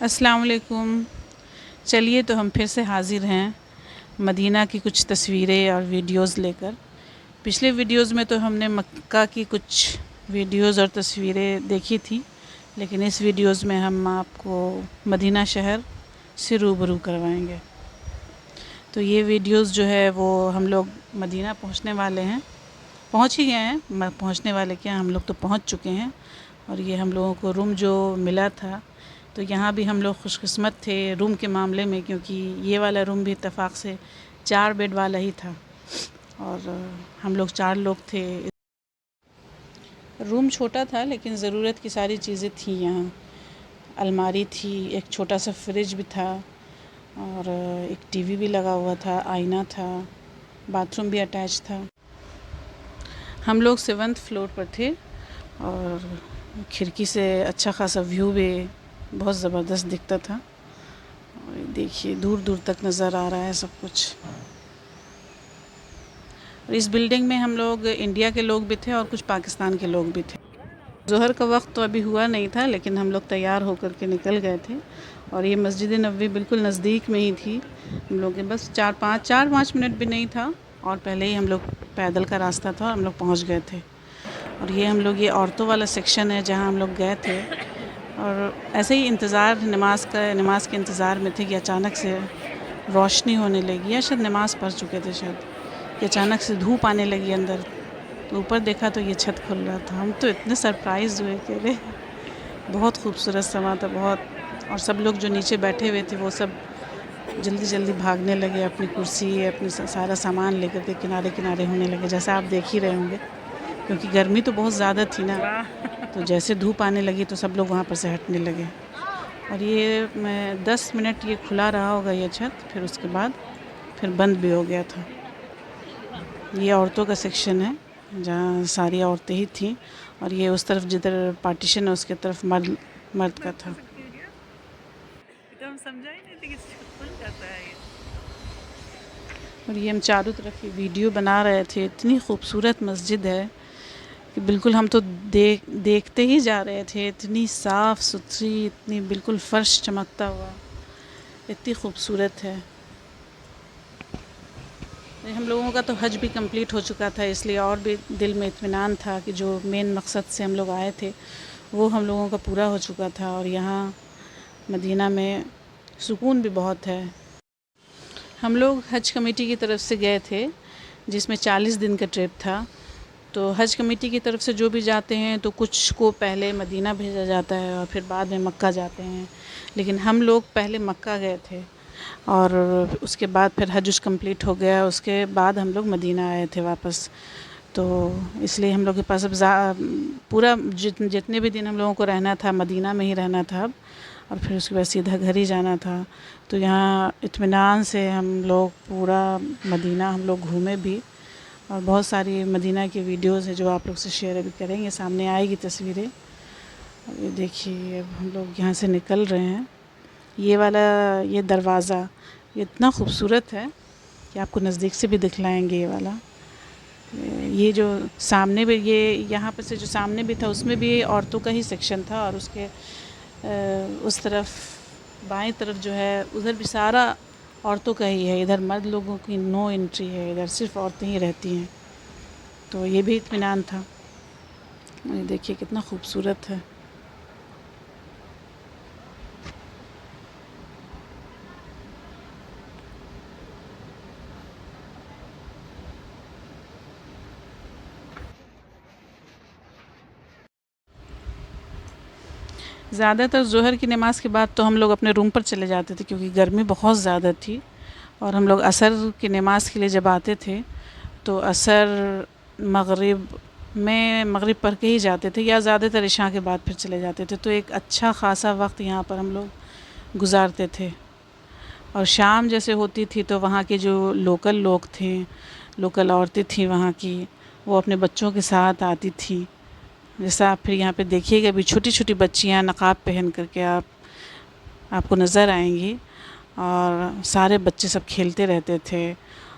السلام علیکم۔ چلیے تو ہم پھر سے حاضر ہیں مدینہ کی کچھ تصویریں اور ویڈیوز لے کر۔ پچھلے ویڈیوز میں تو ہم نے مکہ کی کچھ ویڈیوز اور تصویریں دیکھی تھیں، لیکن اس ویڈیوز میں ہم آپ کو مدینہ شہر سے روبرو کروائیں گے۔ تو یہ ویڈیوز جو ہے وہ ہم لوگ مدینہ پہنچنے والے ہیں، پہنچ ہی گئے ہیں، پہنچنے والے کیا ہم لوگ تو پہنچ چکے ہیں۔ اور یہ ہم لوگوں کو روم جو ملا تھا، تو یہاں بھی ہم لوگ خوش قسمت تھے روم کے معاملے میں، کیونکہ یہ والا روم بھی اتفاق سے 4 بیڈ والا ہی تھا اور ہم لوگ 4 لوگ تھے۔ روم چھوٹا تھا لیکن ضرورت کی ساری چیزیں تھیں یہاں۔ الماری تھی، ایک چھوٹا سا فریج بھی تھا اور ایک ٹی وی بھی لگا ہوا تھا، آئینہ تھا، باتھ روم بھی اٹیچ تھا۔ ہم لوگ 7th فلور پر تھے اور کھڑکی سے اچھا خاصا ویو بھی بہت زبردست دکھتا تھا۔ اور دیکھیے دور دور تک نظر آ رہا ہے سب کچھ۔ اور اس بلڈنگ میں ہم لوگ انڈیا کے لوگ بھی تھے اور کچھ پاکستان کے لوگ بھی تھے۔ ظہر کا وقت تو ابھی ہوا نہیں تھا، لیکن ہم لوگ تیار ہو کر کے نکل گئے تھے اور یہ مسجد نبوی بالکل نزدیک میں ہی تھی۔ ہم لوگ کے بس 4-5 منٹ بھی نہیں تھا اور پہلے ہی ہم لوگ پیدل کا راستہ تھا اور ہم لوگ پہنچ گئے تھے۔ اور یہ ہم لوگ یہ عورتوں والا سیکشن ہے جہاں ہم لوگ گئے تھے، اور ایسے ہی نماز کے انتظار میں تھے کہ اچانک سے روشنی ہونے لگی، یا شاید نماز پڑھ چکے تھے شاید، کہ اچانک سے دھوپ آنے لگی اندر۔ تو اوپر دیکھا تو یہ چھت کھل رہا تھا، ہم تو اتنے سرپرائز ہوئے کہ ارے بہت خوبصورت سما تھا بہت۔ اور سب لوگ جو نیچے بیٹھے ہوئے تھے وہ سب جلدی جلدی بھاگنے لگے، اپنی کرسی اپنی سارا سامان لے کر کے کنارے کنارے ہونے لگے، جیسا آپ دیکھ ہی رہے ہوں گے، کیونکہ گرمی تو بہت زیادہ تھی نا۔ تو جیسے دھوپ آنے لگی تو سب لوگ وہاں پر سے ہٹنے لگے۔ اور یہ 10 منٹ یہ کھلا رہا ہوگا یہ چھت، پھر اس کے بعد پھر بند بھی ہو گیا تھا۔ یہ عورتوں کا سیکشن ہے جہاں ساری عورتیں ہی تھیں، اور یہ اس طرف جدھر پارٹیشن ہے اس کی طرف مرد کا تھا۔ اور یہ ہم چاروں طرف یہ ویڈیو بنا رہے تھے۔ اتنی خوبصورت مسجد ہے کہ بالکل ہم تو دیکھتے ہی جا رہے تھے، اتنی صاف ستھری، اتنی بالکل فرش چمکتا ہوا، اتنی خوبصورت ہے۔ ہم لوگوں کا تو حج بھی کمپلیٹ ہو چکا تھا، اس لیے اور بھی دل میں اطمینان تھا کہ جو مین مقصد سے ہم لوگ آئے تھے وہ ہم لوگوں کا پورا ہو چکا تھا، اور یہاں مدینہ میں سکون بھی بہت ہے۔ ہم لوگ حج کمیٹی کی طرف سے گئے تھے جس میں 40 دن کا ٹرپ تھا۔ تو حج کمیٹی کی طرف سے جو بھی جاتے ہیں تو کچھ کو پہلے مدینہ بھیجا جاتا ہے اور پھر بعد میں مکہ جاتے ہیں، لیکن ہم لوگ پہلے مکہ گئے تھے اور اس کے بعد پھر حج کمپلیٹ ہو گیا، اس کے بعد ہم لوگ مدینہ آئے تھے واپس۔ تو اس لیے ہم لوگ کے پاس اب پورا جتنے بھی دن ہم لوگوں کو رہنا تھا مدینہ میں ہی رہنا تھا اب، اور پھر اس کے بعد سیدھا گھر ہی جانا تھا۔ تو یہاں اطمینان سے ہم لوگ پورا مدینہ ہم لوگ گھومے بھی، اور بہت ساری مدینہ کی ویڈیوز ہیں جو آپ لوگ سے شیئر ابھی کریں گے، سامنے آئے گی تصویریں۔ اور یہ دیکھیے اب ہم لوگ یہاں سے نکل رہے ہیں۔ یہ دروازہ یہ اتنا خوبصورت ہے کہ آپ کو نزدیک سے بھی دکھلائیں گے۔ یہ والا یہ جو سامنے بھی، یہ یہاں پہ سے جو سامنے بھی تھا اس میں بھی عورتوں کا ہی سیکشن تھا، اور اس کے اس طرف بائیں طرف جو ہے ادھر بھی سارا عورتوں کا ہی ہے، ادھر مرد لوگوں کی نو انٹری ہے، ادھر صرف عورتیں ہی رہتی ہیں۔ تو یہ بھی اطمینان تھا۔ یہ دیکھیے کتنا خوبصورت ہے۔ زیادہ تر ظہر کی نماز کے بعد تو ہم لوگ اپنے روم پر چلے جاتے تھے، کیونکہ گرمی بہت زیادہ تھی، اور ہم لوگ عصر کی نماز کے لیے جب آتے تھے تو عصر مغرب پڑھ کے ہی جاتے تھے، یا زیادہ تر عشاء کے بعد پھر چلے جاتے تھے۔ تو ایک اچھا خاصا وقت یہاں پر ہم لوگ گزارتے تھے۔ اور شام جیسے ہوتی تھی تو وہاں کے جو لوکل لوگ تھے، لوکل عورتیں تھیں وہاں کی، وہ اپنے بچوں کے ساتھ آتی تھیں۔ جیسا آپ پھر یہاں پہ دیکھیے گا، ابھی چھوٹی چھوٹی بچیاں نقاب پہن کر کے آپ کو نظر آئیں گی، اور سارے بچے سب کھیلتے رہتے تھے۔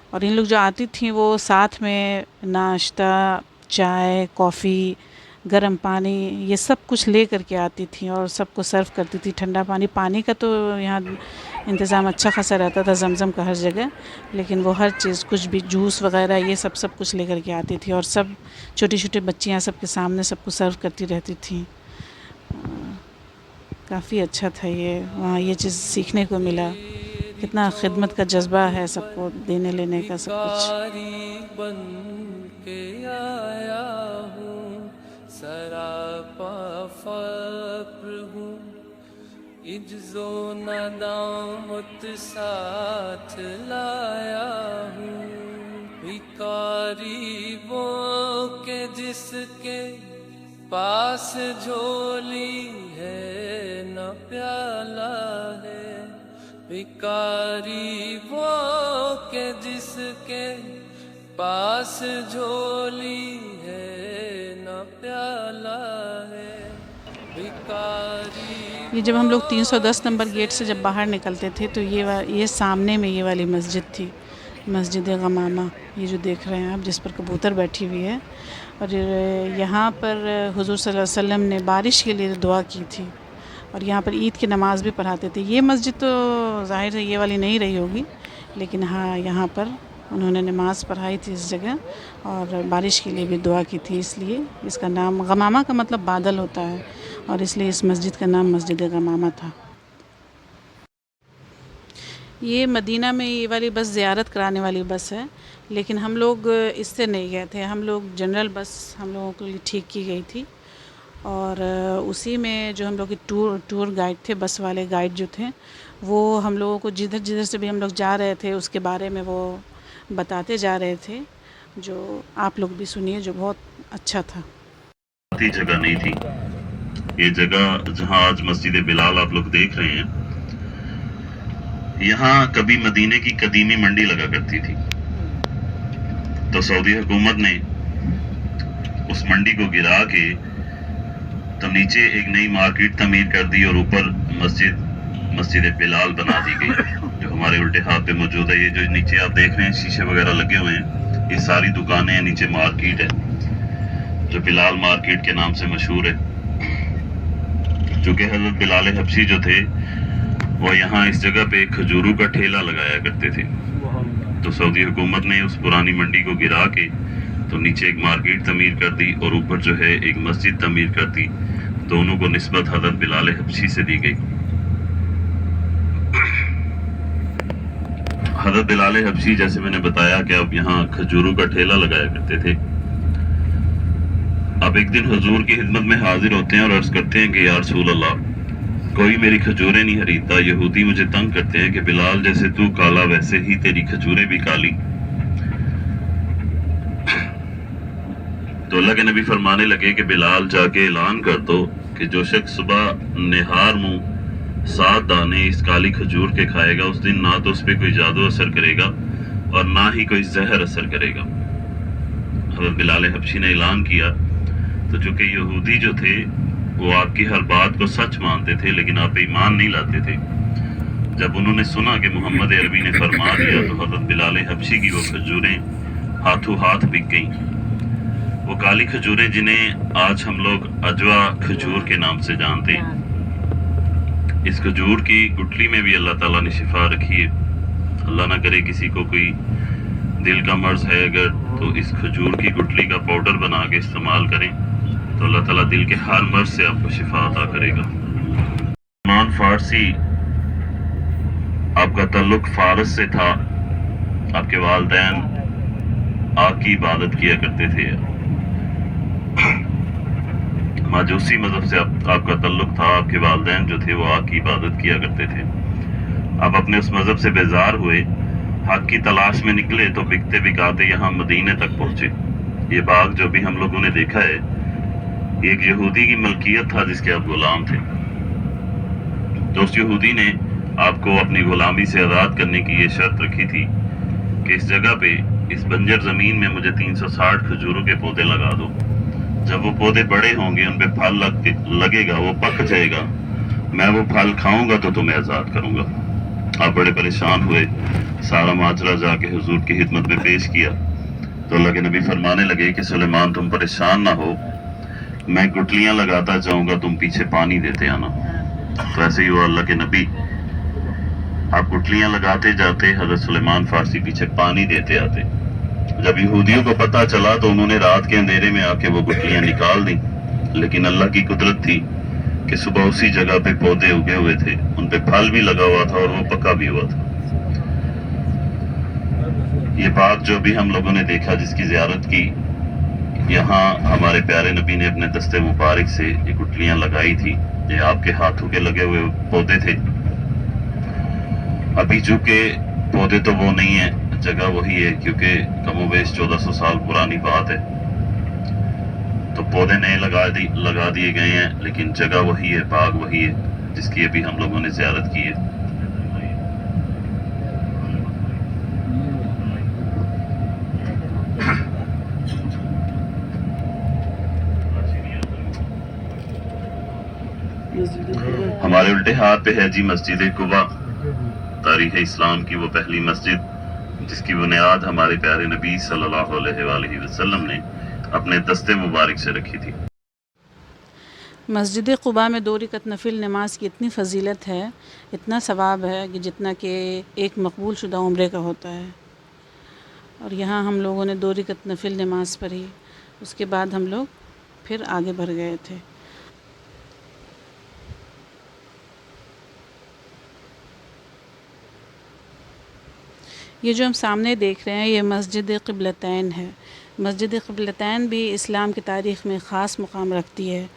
اور ان لوگ جو آتی تھیں وہ ساتھ میں ناشتہ، چائے، کافی गर्म पानी, ये सब कुछ ले करके आती थी और सबको सर्व करती थी। ठंडा पानी, पानी का तो यहाँ इंतज़ाम अच्छा खासा रहता था ज़मज़म का हर जगह, लेकिन वो हर चीज़, कुछ भी जूस वगैरह ये सब कुछ ले करके आती थी और सब छोटी छोटी बच्चियाँ सबके सामने सबको सर्व करती रहती थी। काफ़ी अच्छा था ये, वहाँ ये चीज़ सीखने को मिला, कितना खिदमत का जज्बा है सबको देने लेने का सब कुछ। बन के आया हूँ, सरापा फक्र हूँ, इज्जो नदामत साथ लाया हूँ। भिखारी वो के जिसके पास झोली है न प्याला है, भिखारी वो के जिसके पास झोली है न प्याला है, भिखारी। ये जब हम लोग 310 नंबर गेट से जब बाहर निकलते थे तो ये सामने में ये वाली मस्जिद थी, मस्जिद गमामा, ये जो देख रहे हैं आप, जिस पर कबूतर बैठी हुई है। और यहाँ पर हुजूर सल्लल्लाहु अलैहि वसल्लम ने बारिश के लिए दुआ की थी और यहाँ पर ईद की नमाज़ भी पढ़ाते थे। ये मस्जिद तो ज़ाहिर है ये वाली नहीं रही होगी, लेकिन हाँ यहाँ पर उन्होंने नमाज़ पढ़ाई थी इस जगह और बारिश के लिए भी दुआ की थी, इसलिए इसका नाम गमामा का मतलब बादल होता है और इसलिए इस मस्जिद का नाम मस्जिद गमामा था। ये मदीना में ये वाली बस ज़ियारत कराने वाली बस है, लेकिन हम लोग इससे नहीं गए थे, हम लोग जनरल बस हम लोगों के लिए ठीक की गई थी और उसी में जो हम लोग के टूर गाइड थे, बस वाले गाइड जो थे, वो हम लोगों को जिधर जिधर से भी हम लोग जा रहे थे उसके बारे में वो बताते जा रहे थे, जो आप लोग भी सुनिए, जो बहुत अच्छा था। जगह नहीं थी ये जगह जहां आज मस्जिद बिलाल आप लोग देख रहे हैं, यहाँ कभी मदीने की कदीमी मंडी लगा करती थी। तो सऊदी हुकूमत ने उस मंडी को गिरा के तो नीचे एक नई मार्केट तमीर कर दी और ऊपर मस्जिद बिलाल बना दी गई, जो हमारे उल्टे हाथ पे मौजूद है। ये जो नीचे आप देख रहे हैं शीशे वगैरह लगे हुए हैं, ये सारी दुकानें हैं, नीचे मार्केट है जो बिलाल मार्केट के नाम से मशहूर है। चूँकि हज़रत बिलाल हबशी जो थे वो यहाँ इस जगह पे खजूरों का ठेला लगाया करते थे, तो सऊदी हुकूमत ने उस पुरानी मंडी को गिरा के तो नीचे एक मार्केट तमीर कर दी और ऊपर जो है एक मस्जिद तमीर कर दी। दोनों को निस्बत हज़रत बिलाल हबशी से दी गई। हज़रत बिलाल हबशी, जैसे मैंने बताया कि अब यहाँ खजूरों का ठेला लगाया करते थे। अब एक दिन हुजूर की खिदमत में हाजिर होते हैं और अर्ज करते हैं कि या रसूल अल्लाह, कोई मेरी खजूरें नहीं खरीदता, यहूदी मुझे तंग करते हैं कि बिलाल जैसे तू काला वैसे ही तेरी खजूरें भी काली। तो अल्लाह के नबी फरमाने लगे कि बिलाल जाके ऐलान कर दो कि जो शख्स सुबह निहार मुंह 7 दाने इस काली खजूर के खाएगा, उस दिन ना तो उस पर कोई जादू असर करेगा और ना ही कोई जहर असर करेगा। हज़रत बिलाल हबशी ने ऐलान किया, तो चूंकि यहूदी जो थे वो आपकी हर बात को सच मानते थे लेकिन आप ईमान नहीं लाते थे। जब उन्होंने सुना कि मोहम्मद अरबी ने फरमा दिया तो हज़रत बिलाल हबशी की वो खजूरें हाथों हाथ बिक गईं। वो काली खजूरें जिन्हें आज हम लोग अजवा खजूर के नाम से जानते हैं। इस खजूर की गुठली में भी अल्लाह ताला ने शिफा रखी है। अल्लाह ना करे किसी को कोई दिल का मर्ज है अगर, तो इस खजूर की गुठली का पाउडर बना के इस्तेमाल करें तो अल्लाह ताला दिल के हर मर्ज से आपको शिफा अता करेगा। सलमान फारसी, आपका ताल्लुक फारस से था, आपके वालिदैन आग की इबादत किया करते थे। माजूसी मजहब से आपका ताल्लुक था, आपके वालिदैन जो थे वो आग की इबादत किया करते थे। आप अपने उस मजहब से बेजार हुए, हक की तलाश में निकले तो बिकते बिकाते यहाँ मदीने तक पहुंचे। ये बाग जो भी हम लोगों ने देखा है, एक यहूदी की मलकियत था जिसके आप गुलाम थे। तो उस यहूदी ने आपको अपनी गुलामी से आज़ाद करने की ये शर्त रखी थी कि इस जगह पे, इस बंजर ज़मीन में मुझे 360 खजूरों के पौधे लगा दो। जब वो पौधे बड़े होंगे, उन पे फल लगेगा, वो पक जाएगा, मैं वो फल खाऊंगा तो तुम्हें आज़ाद करूंगा। आप बड़े परेशान हुए, सारा माजरा जाके हुजूर की खिदमत में पेश किया तो अल्लाह के नबी फरमाने लगे कि सुलेमान तुम परेशान ना हो, मैं गुटलियां लगाता जाऊंगा, तुम पीछे पानी देते आना। तो ऐसे ही हुआ अल्लाह के नबी, आप गुटलियां लगाते जाते, हजरत सुलेमान फारसी पीछे पानी देते आते। जब यहूदियों को पता चला तो उन्होंने रात के अंधेरे में आके वो गुटलियां निकाल दी, लेकिन अल्लाह की कुदरत थी कि सुबह उसी जगह पे पौधे उगे हुए थे, उन पे फल भी लगा हुआ था और वो पका भी हुआ था। ये बाग जो भी हम लोगों ने देखा, जिसकी ज़ियारत की, यहाँ हमारे प्यारे नबी ने अपने दस्ते मुबारक से ये गुटलियां लगाई थी। ये आपके हाथों के लगे हुए पौधे थे। अभी चूंकि पौधे तो वो नहीं है, जगह वही है, क्योंकि कमोबेश 1400 साल पुरानी बात है, तो पौधे नए लगा दिए गए हैं, लेकिन जगह वही है, बाग वही है, जिसकी अभी हम लोगों ने ज़ियारत की है। हमारे उल्टे हाथ पे है जी मस्जिद कुबा, तारीख़ इस्लाम की वो पहली मस्जिद जिसकी बुनियाद हमारे प्यारे नबी सल्लल्लाहु अलैहि वसल्लम ने अपने दस्ते मुबारक से रखी थी। मस्जिद कुबा में 2 रकअत नफिल नमाज की इतनी फ़जीलत है, इतना सवाब है कि जितना कि एक मकबूल शुदा उम्रे का होता है। और यहाँ हम लोगों ने 2 रकअत नफिल नमाज पढ़ी, उसके बाद हम लोग फिर आगे बढ़ गए थे। ये जो हम सामने देख रहे हैं, ये मस्जिद क़िबलतैन है। मस्जिद क़िबलतैन भी इस्लाम की तारीख़ में ख़ास मुक़ाम रखती है,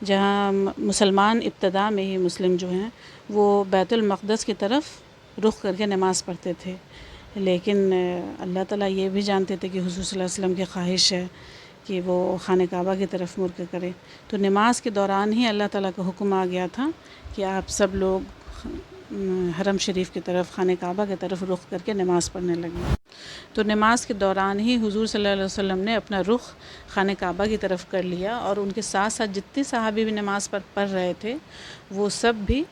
जहाँ मुसलमान इब्तदा में ही मुस्लिम जो हैं वो बैतुल मक़दस की तरफ रुख़ करके नमाज़ पढ़ते थे, लेकिन अल्लाह ताला ये भी जानते थे कि हुज़ूर सल्लल्लाहु अलैहि वसल्लम की ख्वाहिश है कि वो खाने काबा की तरफ मुड़ के करें। तो नमाज के दौरान ही अल्लाह ताला का हुक्म आ गया था कि आप सब लोग हरम शरीफ की तरफ, खाने काबा की तरफ रुख़ करके नमाज़ पढ़ने लगे। तो नमाज के दौरान ही हुज़ूर सल्लल्लाहु अलैहि वसल्लम ने अपना रुख़ खाने काबा की तरफ कर लिया, और उनके साथ साथ जितने सहाबी भी नमाज़ पढ़ रहे थे वो सब भी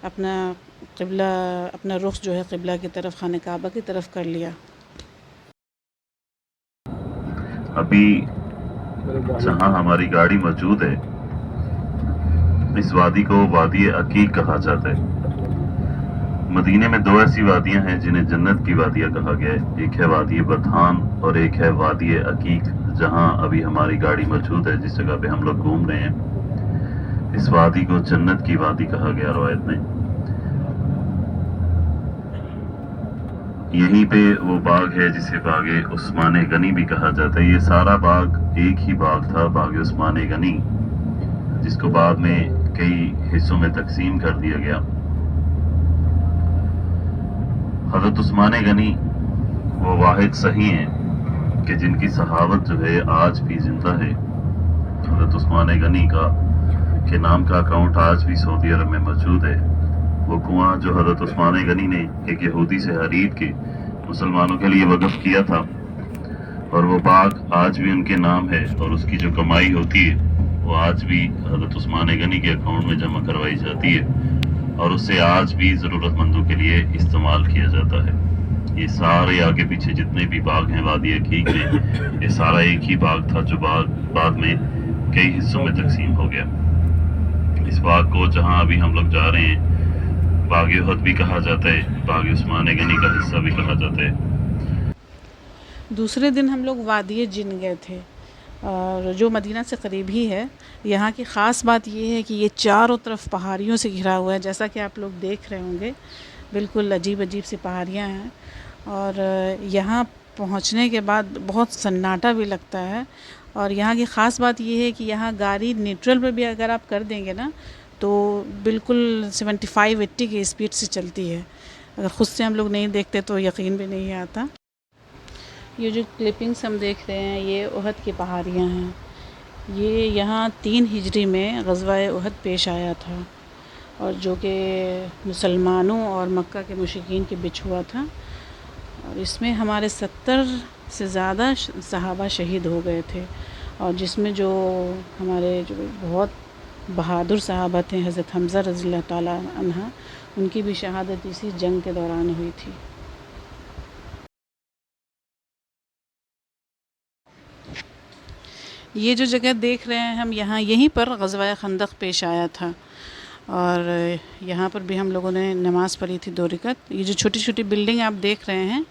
अपना रुख़ जो है क़िबला की तरफ, खाने काबा की तरफ कर लिया। अभी जहाँ हमारी गाड़ी मौजूद है, इस वादी को वादी अकीक कहा जाता है। मदीने में 2 ऐसी वादियां हैं जिन्हें जन्नत की वादियां कहा गया है। एक है वादी बथान और एक है वादी अकीक, जहां अभी हमारी गाड़ी मौजूद है, जिस जगह पे हम लोग घूम रहे हैं। इस वादी को जन्नत की वादी कहा गया रवायत में। यहीं पे वो बाग है जिसे बागे उस्मान गनी भी कहा जाता है। ये सारा बाग एक ही बाग था, बागे उस्मान गनी, जिसको बाद में कई हिस्सों में तकसीम कर दिया गया। हज़रत उस्मान गनी वो वाहिद सही हैं कि जिनकी सहावत जो है आज भी ज़िंदा है। हज़रत उस्मान गनी के नाम का अकाउंट आज भी सऊदी अरब में मौजूद है। वो कुआं जो हज़रत उस्मान गनी ने एक यहूदी से खरीद के मुसलमानों के लिए वक़्फ़ किया था, और वो बाग आज भी उनके नाम है, और उसकी जो कमाई होती है वो आज भी हज़रत उस्मान गनी के अकाउंट में जमा करवाई जाती है, और उससे आज भी ज़रूरतमंदों के लिए इस्तेमाल किया जाता है। ये सारे आगे पीछे जितने भी बाग हैं वादी अकीक में, ये सारा एक ही बाग था जो बाग बाद में कई हिस्सों में तकसीम हो गया। इस बाग को जहाँ अभी हम लोग जा रहे हैं बाग उहद भी कहा जाता है, बाग उस्मान गनी का हिस्सा भी कहा जाता है। दूसरे दिन हम लोग वादी जिन गए थे, और जो मदीना से करीब ही है। यहाँ की ख़ास बात ये है कि ये चारों तरफ पहाड़ियों से घिरा हुआ है, जैसा कि आप लोग देख रहे होंगे। बिल्कुल अजीब अजीब सी पहाड़ियाँ हैं, और यहाँ पहुँचने के बाद बहुत सन्नाटा भी लगता है। और यहाँ की ख़ास बात ये है कि यहाँ गाड़ी न्यूट्रल पे भी अगर आप कर देंगे ना, तो बिल्कुल 75-80 की स्पीड से चलती है। अगर ख़ुद से हम लोग नहीं देखते तो यकीन भी नहीं आता। ये जो क्लिपिंग्स हम देख रहे हैं, ये उहद की पहाड़ियाँ हैं। ये यहाँ 3 हिजरी में ग़ज़वा-ए उहद पेश आया था, और जो कि मुसलमानों और मक्का के मुशरिकीन के बीच हुआ था। और इसमें हमारे 70 से ज़्यादा सहाबा शहीद हो गए थे, और जिसमें जो हमारे जो बहुत बहादुर सहाबा थे, हज़रत हमज़ा रज़ियल्लाहु ताला अन्हा, उनकी भी शहादत इसी जंग के दौरान हुई थी। یہ جو جگہ دیکھ رہے ہیں ہم یہاں یہیں پر غزوہ خندق پیش آیا تھا، اور یہاں پر بھی ہم لوگوں نے نماز پڑھی تھی 2 رکعت۔ یہ جو چھوٹی چھوٹی بلڈنگ آپ دیکھ رہے ہیں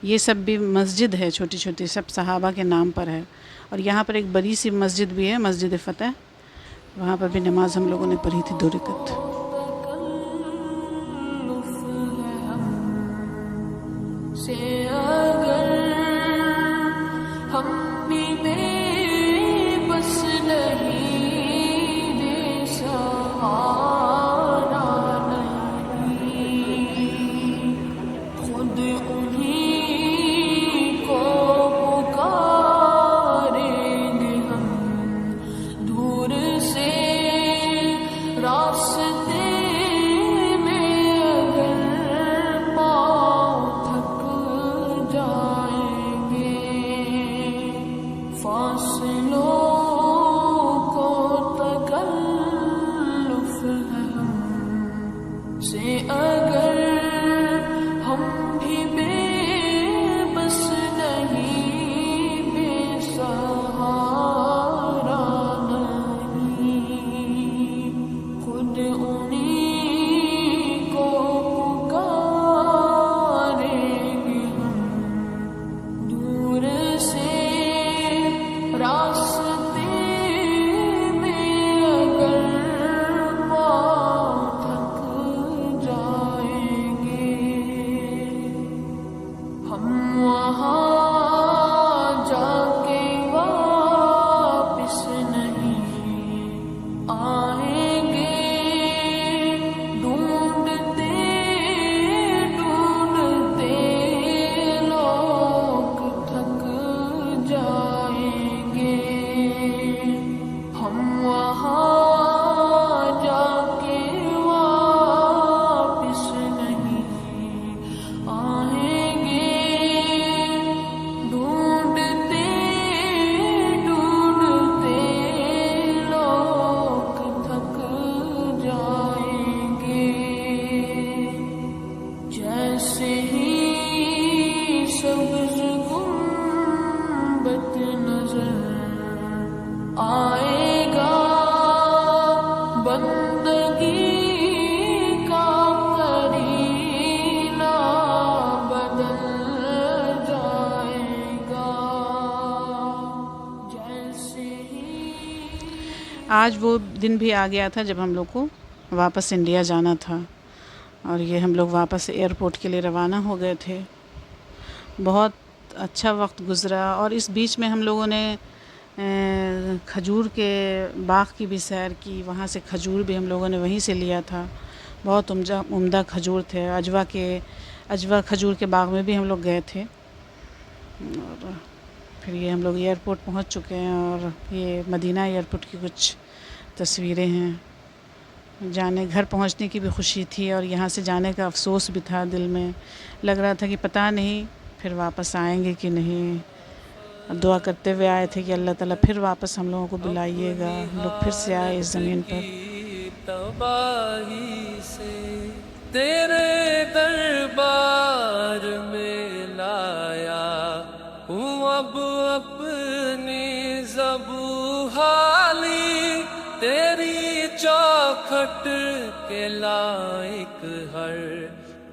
یہ سب بھی مسجد ہے، چھوٹی چھوٹی سب صحابہ کے نام پر ہے، اور یہاں پر ایک بڑی سی مسجد بھی ہے، مسجد فتح، وہاں پر بھی نماز ہم لوگوں نے پڑھی تھی 2 رکعت۔ سے اگر ہم بھی بے بس نہیں، بے سہارا نہیں، خود انہیں کو پکاریں گے ہم، دور سے راستے سے اگر ہم بھی بے بس نہیں، بے سہارا نہیں، خود انہیں کو پکاریں گے ہم، دور سے راستے آئے گا، بندگی کا کرینہ بدل جائے گا، جیسے ہی۔ آج وہ دن بھی آ گیا تھا جب ہم لوگ کو واپس انڈیا جانا تھا، اور یہ ہم لوگ واپس ایئرپورٹ کے لیے روانہ ہو گئے تھے۔ بہت اچھا وقت گزرا، اور اس بیچ میں ہم لوگوں نے کھجور کے باغ کی بھی سیر کی، وہاں سے کھجور بھی ہم لوگوں نے وہیں سے لیا تھا، بہت عمدہ کھجور تھے۔ اجوا کھجور کے باغ میں بھی ہم لوگ گئے تھے، اور پھر یہ ہم لوگ ایئرپورٹ پہنچ چکے ہیں، اور یہ مدینہ ایئرپورٹ کی کچھ تصویریں ہیں۔ گھر پہنچنے کی بھی خوشی تھی، اور یہاں سے جانے کا افسوس بھی تھا دل میں، لگ رہا تھا کہ پتہ نہیں پھر واپس آئیں گے کہ نہیں۔ دعا کرتے ہوئے آئے تھے کہ اللہ تعالیٰ پھر واپس ہم لوگوں کو بلائیے گا، ہم لوگ پھر سے آئے اس زمین پر۔ تباہی سے تیرے دربار میں لایا ہوں، اب اپنی ذبح حالی تیری چوکھٹ کے لائق، ہر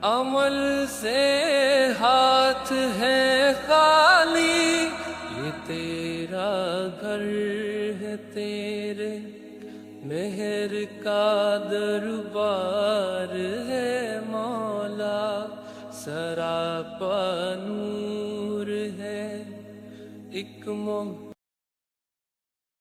عمل سے ہاتھ ہے خالی، یہ تیرا گھر ہے، تیرے مہر کا دربار ہے مولا، سراپا نور ہے، ایک